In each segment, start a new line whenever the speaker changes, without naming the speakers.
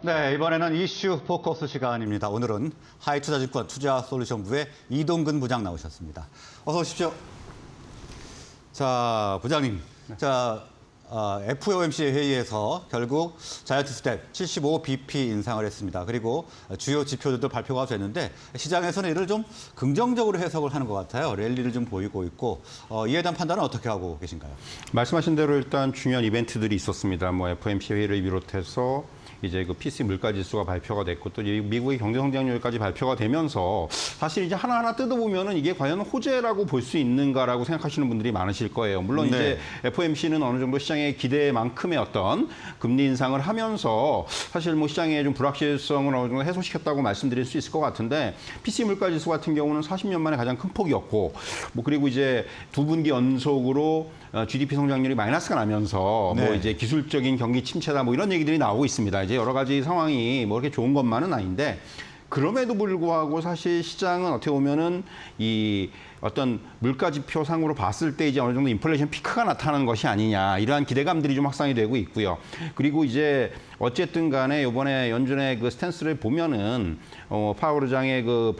네, 이번에는 이슈 포커스 시간입니다. 오늘은 하이투자증권 투자솔루션부의 이동근 부장 나오셨습니다. 어서 오십시오. 자, 부장님. 자, FOMC 회의에서 결국 자이언트 스텝 75bp 인상을 했습니다. 그리고 주요 지표들도 발표가 됐는데 시장에서는 이를 좀 긍정적으로 해석을 하는 것 같아요. 랠리를 좀 보이고 있고 이에 대한 판단은 어떻게 하고 계신가요?
말씀하신 대로 일단 중요한 이벤트들이 있었습니다. 뭐 FOMC 회의를 비롯해서 이제 그 PC 물가 지수가 발표가 됐고 또 미국의 경제 성장률까지 발표가 되면서 사실 이제 하나하나 뜯어보면은 이게 과연 호재라고 볼 수 있는가라고 생각하시는 분들이 많으실 거예요. 물론 이제 FOMC는 어느 정도 시장의 기대만큼의 어떤 금리 인상을 하면서 사실 뭐 시장의 좀 불확실성을 어느 정도 해소시켰다고 말씀드릴 수 있을 것 같은데 PC 물가 지수 같은 경우는 40년 만에 가장 큰 폭이었고 뭐 그리고 이제 두 분기 연속으로 GDP 성장률이 마이너스가 나면서 뭐 이제 기술적인 경기 침체다 뭐 이런 얘기들이 나오고 있습니다. 이제 여러 가지 상황이 뭐 이렇게 좋은 것만은 아닌데 그럼에도 불구하고 사실 시장은 어떻게 보면은 이 어떤 물가 지표 상으로 봤을 때 이제 어느 정도 인플레이션 피크가 나타나는 것이 아니냐 이러한 기대감들이 좀 확산이 되고 있고요. 그리고 이제 어쨌든 간에 이번에 연준의 그 스탠스를 보면은 파월 의장의 그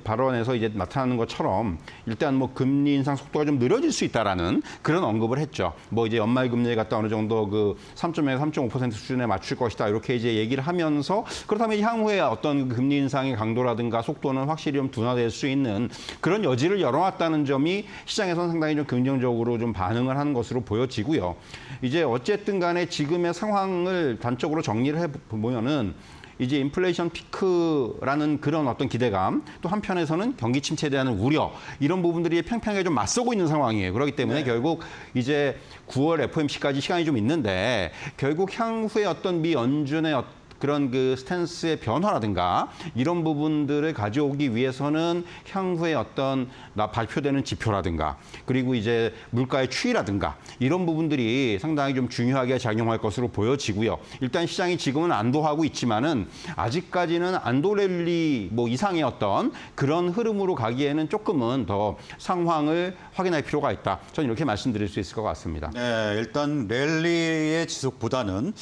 발언에서 이제 나타나는 것처럼 일단 뭐 금리 인상 속도가 좀 느려질 수 있다라는 그런 언급을 했죠. 뭐 이제 연말 금리를 갖다 어느 정도 그 3.0에서 3.5% 수준에 맞출 것이다 이렇게 이제 얘기를 하면서 그렇다면 향후에 어떤 금리 인상의 강도라든가 속도는 확실히 좀 둔화될 수 있는 그런 여지를 열어놨다는 점이 시장에서는 상당히 좀 긍정적으로 좀 반응을 하는 것으로 보여지고요. 이제 어쨌든 간에 지금의 상황을 단적으로 정리를 해보면은 이제 인플레이션 피크라는 그런 어떤 기대감 또 한편에서는 경기 침체에 대한 우려 이런 부분들이 팽팽하게 좀 맞서고 있는 상황이에요. 그렇기 때문에 결국 이제 9월 FOMC까지 시간이 좀 있는데 결국 향후에 어떤 미 연준의 그런 그 스탠스의 변화라든가 이런 부분들을 가져오기 위해서는 향후에 어떤 발표되는 지표라든가 그리고 이제 물가의 추이라든가 이런 부분들이 상당히 좀 중요하게 작용할 것으로 보여지고요. 일단 시장이 지금은 안도하고 있지만은 아직까지는 안도 랠리 뭐 이상의 어떤 그런 흐름으로 가기에는 조금은 더 상황을 확인할 필요가 있다. 저는 이렇게 말씀드릴 수 있을 것 같습니다.
네, 일단 랠리의 지속보다는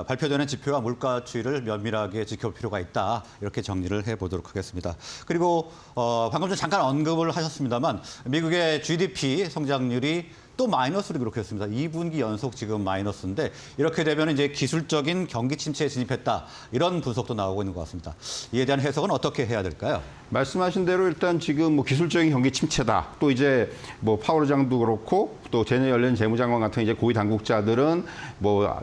발표되는 지표와 물가 추이를 면밀하게 지켜볼 필요가 있다. 이렇게 정리를 해보도록 하겠습니다. 그리고 방금 전 잠깐 언급을 하셨습니다만 미국의 GDP 성장률이 또 마이너스로 기록했습니다. 2분기 연속 지금 마이너스인데 이렇게 되면 이제 기술적인 경기 침체에 진입했다. 이런 분석도 나오고 있는 것 같습니다. 이에 대한 해석은 어떻게 해야 될까요?
말씀하신 대로 일단 지금 뭐 기술적인 경기 침체다. 또 이제 뭐 파월 의장도 그렇고 또 제네 옐런 재무장관 같은 이제 고위 당국자들은 뭐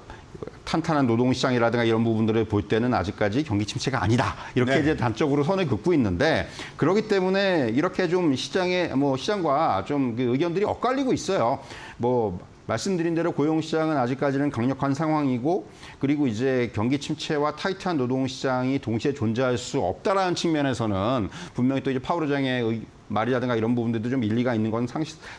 탄탄한 노동시장이라든가 이런 부분들을 볼 때는 아직까지 경기 침체가 아니다. 이렇게 이제 단적으로 선을 긋고 있는데 그렇기 때문에 이렇게 좀 시장과 좀 그 의견들이 엇갈리고 있어요. 뭐 말씀드린 대로 고용시장은 아직까지는 강력한 상황이고 그리고 이제 경기 침체와 타이트한 노동시장이 동시에 존재할 수 없다라는 측면에서는 분명히 또 이제 파월 의장의 말이라든가 이런 부분들도 좀 일리가 있는 건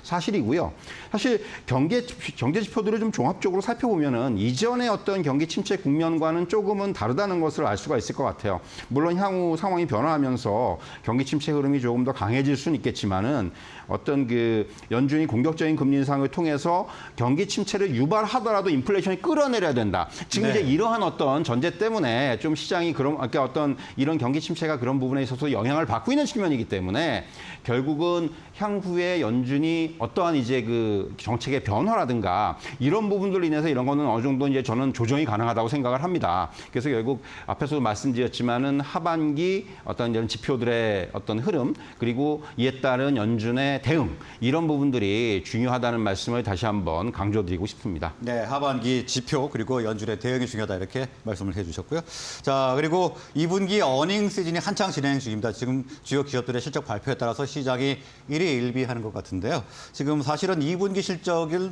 사실이고요. 사실 경제 지표들을 좀 종합적으로 살펴보면은 이전의 어떤 경기 침체 국면과는 조금은 다르다는 것을 알 수가 있을 것 같아요. 물론 향후 상황이 변화하면서 경기 침체 흐름이 조금 더 강해질 수는 있겠지만은 어떤 그 연준이 공격적인 금리 인상을 통해서 경기 침체를 유발하더라도 인플레이션이 끌어내려야 된다. 지금 이제 이러한 어떤 전제 때문에 좀 시장이 그러니까 어떤 이런 경기 침체가 그런 부분에 있어서 영향을 받고 있는 측면이기 때문에 결국은 향후에 연준이 어떠한 이제 그 정책의 변화라든가 이런 부분들로 인해서 이런 거는 어느 정도 이제 저는 조정이 가능하다고 생각을 합니다. 그래서 결국 앞에서도 말씀드렸지만은 하반기 어떤 이런 지표들의 어떤 흐름 그리고 이에 따른 연준의 대응 이런 부분들이 중요하다는 말씀을 다시 한번 강조드리고 싶습니다.
네, 하반기 지표 그리고 연준의 대응이 중요하다 이렇게 말씀을 해주셨고요. 자, 그리고 2분기 어닝 시즌이 한창 진행 중입니다. 지금 주요 기업들의 실적 발표에 따라서 시장이 일희일비하는 것 같은데요. 지금 사실은 2분기 실적을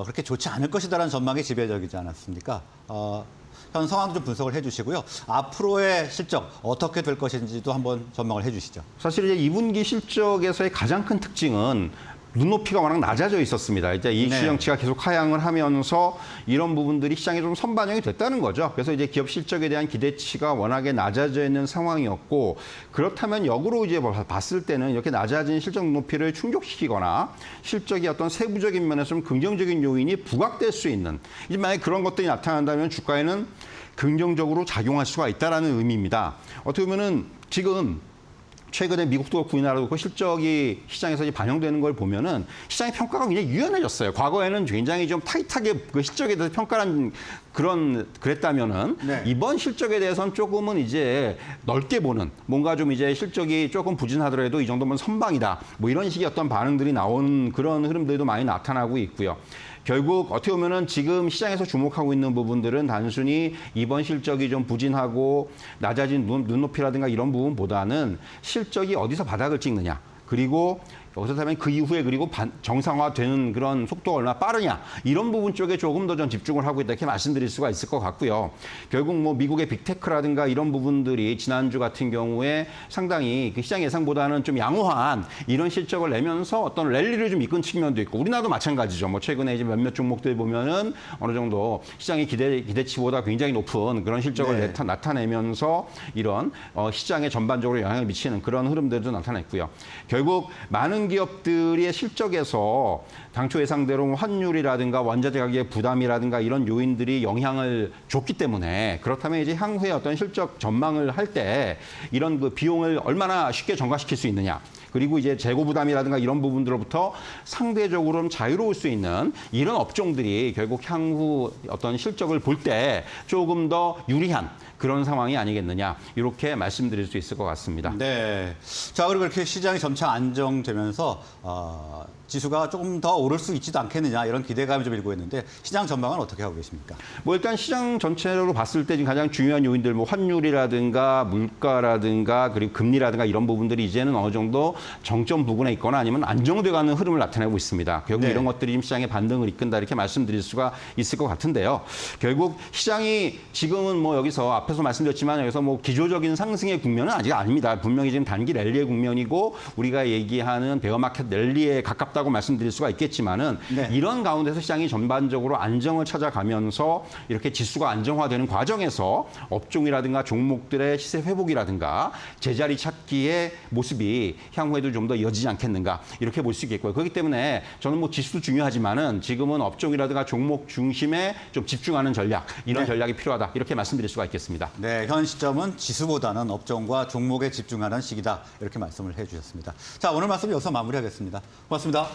그렇게 좋지 않을 것이다라는 전망이 지배적이지 않았습니까? 현 상황도 좀 분석을 해주시고요. 앞으로의 실적 어떻게 될 것인지도 한번 전망을 해주시죠.
사실 이제 2분기 실적에서의 가장 큰 특징은 눈높이가 워낙 낮아져 있었습니다. 이제 이익
네.
추정치가 계속 하향을 하면서 이런 부분들이 시장에 좀 선반영이 됐다는 거죠. 그래서 이제 기업 실적에 대한 기대치가 워낙에 낮아져 있는 상황이었고 그렇다면 역으로 이제 봤을 때는 이렇게 낮아진 실적 눈높이를 충족시키거나 실적이 어떤 세부적인 면에서 좀 긍정적인 요인이 부각될 수 있는 이제 만약에 그런 것들이 나타난다면 주가에는 긍정적으로 작용할 수가 있다는 의미입니다. 어떻게 보면은 지금 최근에 미국도 그렇고 우리나라도 그렇고 실적이 시장에서 이제 반영되는 걸 보면은 시장의 평가가 굉장히 유연해졌어요. 과거에는 굉장히 좀 타이트하게 그 실적에 대해서 평가한 그랬다면은
네.
이번 실적에 대해서는 조금은 이제 넓게 보는 뭔가 좀 이제 실적이 조금 부진하더라도 이 정도면 선방이다. 뭐 이런 식의 어떤 반응들이 나온 그런 흐름들도 많이 나타나고 있고요. 결국 어떻게 보면은 지금 시장에서 주목하고 있는 부분들은 단순히 이번 실적이 좀 부진하고 낮아진 눈높이라든가 이런 부분보다는 실적이 어디서 바닥을 찍느냐. 그리고 그렇다면 그 이후에 그리고 정상화되는 그런 속도가 얼마나 빠르냐 이런 부분 쪽에 조금 더 전 집중을 하고 있다 이렇게 말씀드릴 수가 있을 것 같고요. 결국 뭐 미국의 빅테크라든가 이런 부분들이 지난주 같은 경우에 상당히 그 시장 예상보다는 좀 양호한 이런 실적을 내면서 어떤 랠리를 좀 이끈 측면도 있고 우리나라도 마찬가지죠. 뭐 최근에 이제 몇몇 종목들 보면은 어느 정도 시장의 기대치보다 굉장히 높은 그런 실적을
네.
나타내면서 이런 시장에 전반적으로 영향을 미치는 그런 흐름들도 나타냈고요. 결국 많은 기업들의 실적에서 당초 예상대로 환율이라든가 원자재 가격의 부담이라든가 이런 요인들이 영향을 줬기 때문에 그렇다면 이제 향후에 어떤 실적 전망을 할 때 이런 그 비용을 얼마나 쉽게 전가시킬 수 있느냐. 그리고 이제 재고 부담이라든가 이런 부분들로부터 상대적으로 좀 자유로울 수 있는 이런 업종들이 결국 향후 어떤 실적을 볼 때 조금 더 유리한 그런 상황이 아니겠느냐 이렇게 말씀드릴 수 있을 것 같습니다.
네. 자, 그리고 이렇게 시장이 점차 안정되면서 지수가 조금 더 오를 수 있지도 않겠느냐 이런 기대감이 좀 일고 있는데 시장 전망은 어떻게 하고 계십니까?
뭐 일단 시장 전체로 봤을 때 지금 가장 중요한 요인들 뭐 환율이라든가 물가라든가 그리고 금리라든가 이런 부분들이 이제는 어느 정도 정점 부근에 있거나 아니면 안정돼가는 흐름을 나타내고 있습니다. 결국
네.
이런 것들이 지금 시장의 반등을 이끈다 이렇게 말씀드릴 수가 있을 것 같은데요. 결국 시장이 지금은 뭐 여기서 앞에서 말씀드렸지만 여기서 뭐 기조적인 상승의 국면은 아직 아닙니다. 분명히 지금 단기 랠리의 국면이고 우리가 얘기하는 베어마켓 랠리에 가깝다고 말씀드릴 수가 있겠지만은
네.
이런 가운데서 시장이 전반적으로 안정을 찾아가면서 이렇게 지수가 안정화되는 과정에서 업종이라든가 종목들의 시세 회복이라든가 제자리 찾기의 모습이 향후에도 좀 더 이어지지 않겠는가 이렇게 볼 수 있겠고요. 그렇기 때문에 저는 뭐 지수도 중요하지만은 지금은 업종이라든가 종목 중심에 좀 집중하는 전략 이런
네.
전략이 필요하다 이렇게 말씀드릴 수가 있겠습니다.
네, 현 시점은 지수보다는 업종과 종목에 집중하는 시기다 이렇게 말씀을 해주셨습니다. 자, 오늘 말씀 여기서 마무리하겠습니다. 고맙습니다.